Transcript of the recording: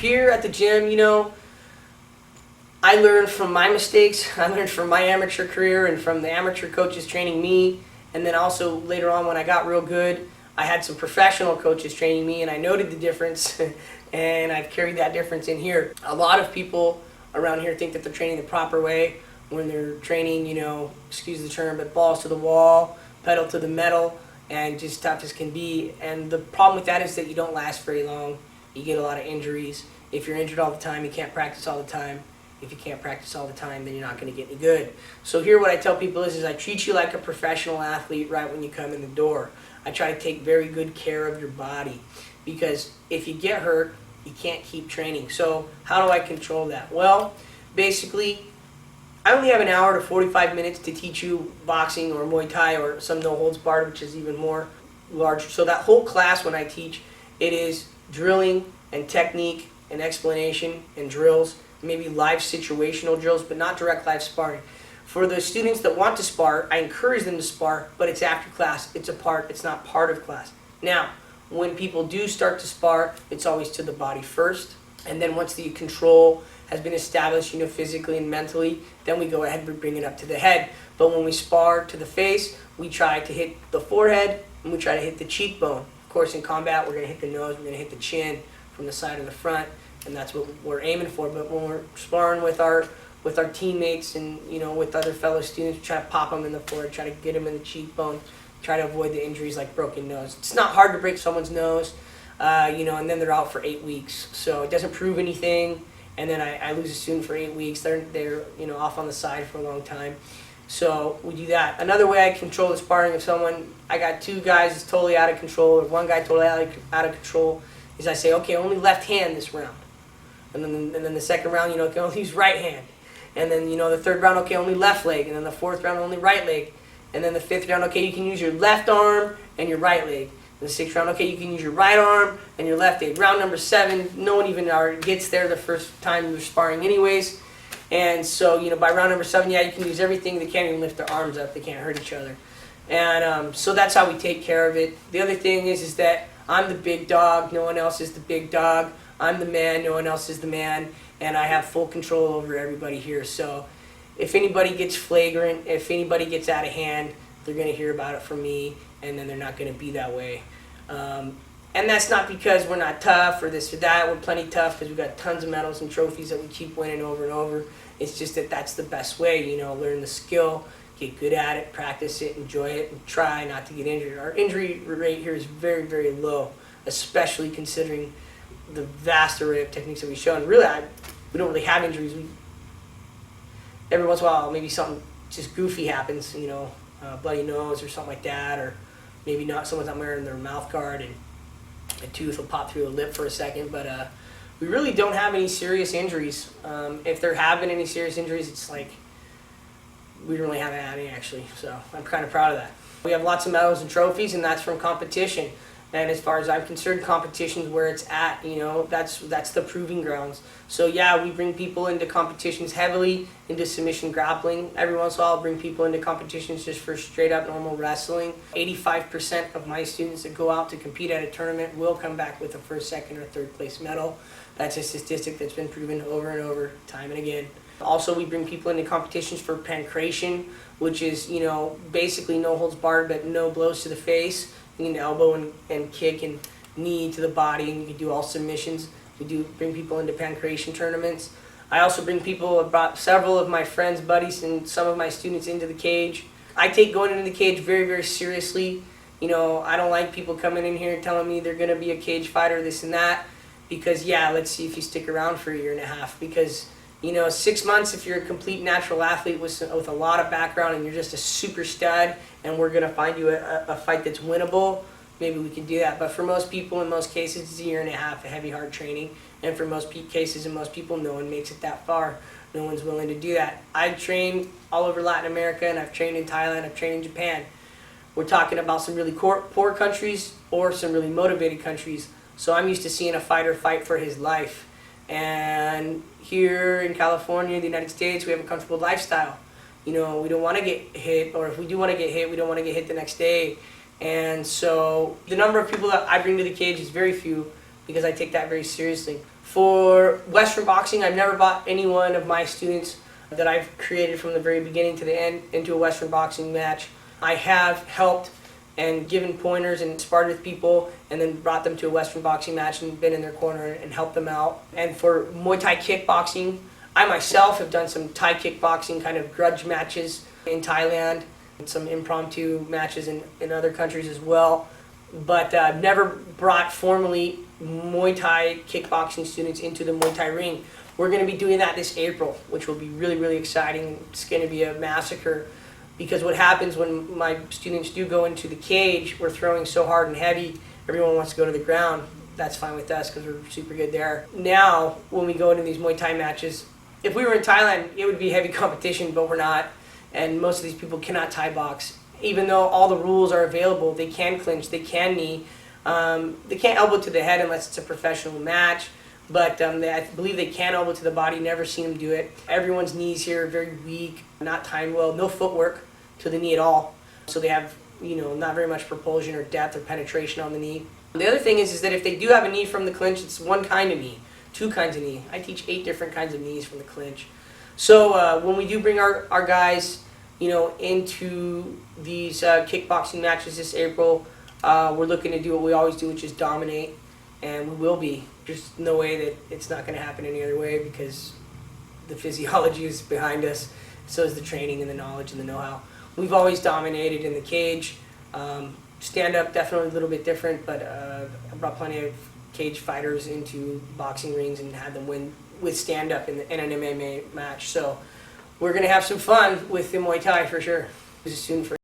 here at the gym, you know, I learned from my mistakes. I learned from my amateur career and from the amateur coaches training me. And then also later on when I got real good, I had some professional coaches training me, and I noted the difference. And I've carried that difference in here. A lot of people around here think that they're training the proper way when they're training, you know, excuse the term, but balls to the wall, pedal to the metal, and just tough as can be. And the problem with that is that you don't last very long. You get a lot of injuries. If you're injured all the time, you can't practice all the time. If you can't practice all the time, then you're not going to get any good. So here what I tell people is I treat you like a professional athlete right when you come in the door. I try to take very good care of your body, because if you get hurt, you can't keep training. So how do I control that? Well, basically, I only have an hour to 45 minutes to teach you boxing or Muay Thai or some no holds barred, which is even more large. So that whole class when I teach, it is drilling and technique and explanation and drills, maybe live situational drills, but not direct live sparring. For the students that want to spar, I encourage them to spar, but it's after class. It's not part of class. Now, when people do start to spar, it's always to the body first, and then once the control has been established, you know, physically and mentally, then we go ahead and bring it up to the head. But when we spar to the face, we try to hit the forehead and we try to hit the cheekbone. Of course, in combat, we're going to hit the nose, we're going to hit the chin from the side and the front, and that's what we're aiming for. But when we're sparring with our teammates and, you know, with other fellow students, we try to pop them in the forehead, try to get them in the cheekbone, try to avoid the injuries like broken nose. It's not hard to break someone's nose, you know, and then they're out for 8 weeks. So it doesn't prove anything, and then I lose a student for 8 weeks. They're you know, off on the side for a long time. So we do that. Another way I control the sparring of someone, I got two guys that's totally out of control, or one guy totally out of control, is I say, okay, only left hand this round. And then the second round, you know, can only use right hand. And then, you know, the third round, okay, only left leg. And then the fourth round, only right leg. And then the fifth round, okay, you can use your left arm and your right leg. And the sixth round, okay, you can use your right arm and your left leg. Round number 7, no one even gets there the first time you're sparring anyways. And so, you know, by round number 7, yeah, you can use everything. They can't even lift their arms up. They can't hurt each other. And so that's how we take care of it. The other thing is that I'm the big dog. No one else is the big dog. I'm the man. No one else is the man. And I have full control over everybody here. So if anybody gets flagrant, if anybody gets out of hand, they're going to hear about it from me, and then they're not going to be that way. And that's not because we're not tough or this or that. We're plenty tough because we've got tons of medals and trophies that we keep winning over and over. It's just that that's the best way, you know, learn the skill, get good at it, practice it, enjoy it, and try not to get injured. Our injury rate here is very, very low, especially considering the vast array of techniques that we show. And really, we don't really have injuries. Every once in a while, maybe something just goofy happens, you know, bloody nose or something like that, or maybe not, someone's not wearing their mouth guard and a tooth will pop through a lip for a second. But we really don't have any serious injuries. If there have been any serious injuries, it's like we don't really have any actually. So I'm kind of proud of that. We have lots of medals and trophies, and that's from competition. And as far as I'm concerned, competition's where it's at, you know, that's the proving grounds. So yeah, we bring people into competitions heavily, into submission grappling. Every once in a while I'll bring people into competitions just for straight up normal wrestling. 85% of my students that go out to compete at a tournament will come back with a first, second, or third place medal. That's a statistic that's been proven over and over, time and again. Also, we bring people into competitions for pancration, which is, you know, basically no holds barred but no blows to the face. You can elbow and kick and knee to the body, and you can do all submissions. We do bring people into pancration tournaments. I also bring people, about several of my friends, buddies, and some of my students into the cage. I take going into the cage very, very seriously. You know, I don't like people coming in here telling me they're going to be a cage fighter, this and that, because, yeah, let's see if you stick around for a year and a half. Because, you know, 6 months, if you're a complete natural athlete with a lot of background and you're just a super stud and we're going to find you a fight that's winnable, maybe we can do that. But for most people, in most cases, it's a year and a half of heavy, hard training. And for most cases and most people, no one makes it that far. No one's willing to do that. I trained all over Latin America, and I've trained in Thailand, I've trained in Japan. We're talking about some really poor countries or some really motivated countries. So I'm used to seeing a fighter fight for his life. And here in California, the United States, we have a comfortable lifestyle. You know, we don't want to get hit, or if we do want to get hit, we don't want to get hit the next day. And so the number of people that I bring to the cage is very few, because I take that very seriously. For Western boxing, I've never brought any one of my students that I've created from the very beginning to the end into a Western boxing match. I have helped and given pointers and sparred with people and then brought them to a Western boxing match and been in their corner and helped them out. And for Muay Thai kickboxing, I myself have done some Thai kickboxing kind of grudge matches in Thailand and some impromptu matches in other countries as well. But I've never brought formally Muay Thai kickboxing students into the Muay Thai ring. We're going to be doing that this April, which will be really, really exciting. It's going to be a massacre because what happens when my students do go into the cage, we're throwing so hard and heavy, everyone wants to go to the ground. That's fine with us because we're super good there. Now, when we go into these Muay Thai matches, if we were in Thailand, it would be heavy competition, but we're not. And most of these people cannot Thai box. Even though all the rules are available, they can clinch, they can knee. They can't elbow to the head unless it's a professional match. But I believe they can elbow to the body. Never seen them do it. Everyone's knees here are very weak, not timed well, no footwork to the knee at all. So they have, not very much propulsion or depth or penetration on the knee. The other thing is that if they do have a knee from the clinch, it's one kind of knee, two kinds of knee. I teach 8 different kinds of knees from the clinch. So when we do bring our guys, into these kickboxing matches this April, we're looking to do what we always do, which is dominate, and we will be. There's no way that it's not going to happen any other way because the physiology is behind us, so is the training and the knowledge and the know-how. We've always dominated in the cage. Stand-up, definitely a little bit different, but I brought plenty of cage fighters into boxing rings and had them win with stand-up in an MMA match. So we're going to have some fun with the Muay Thai for sure. This is soon for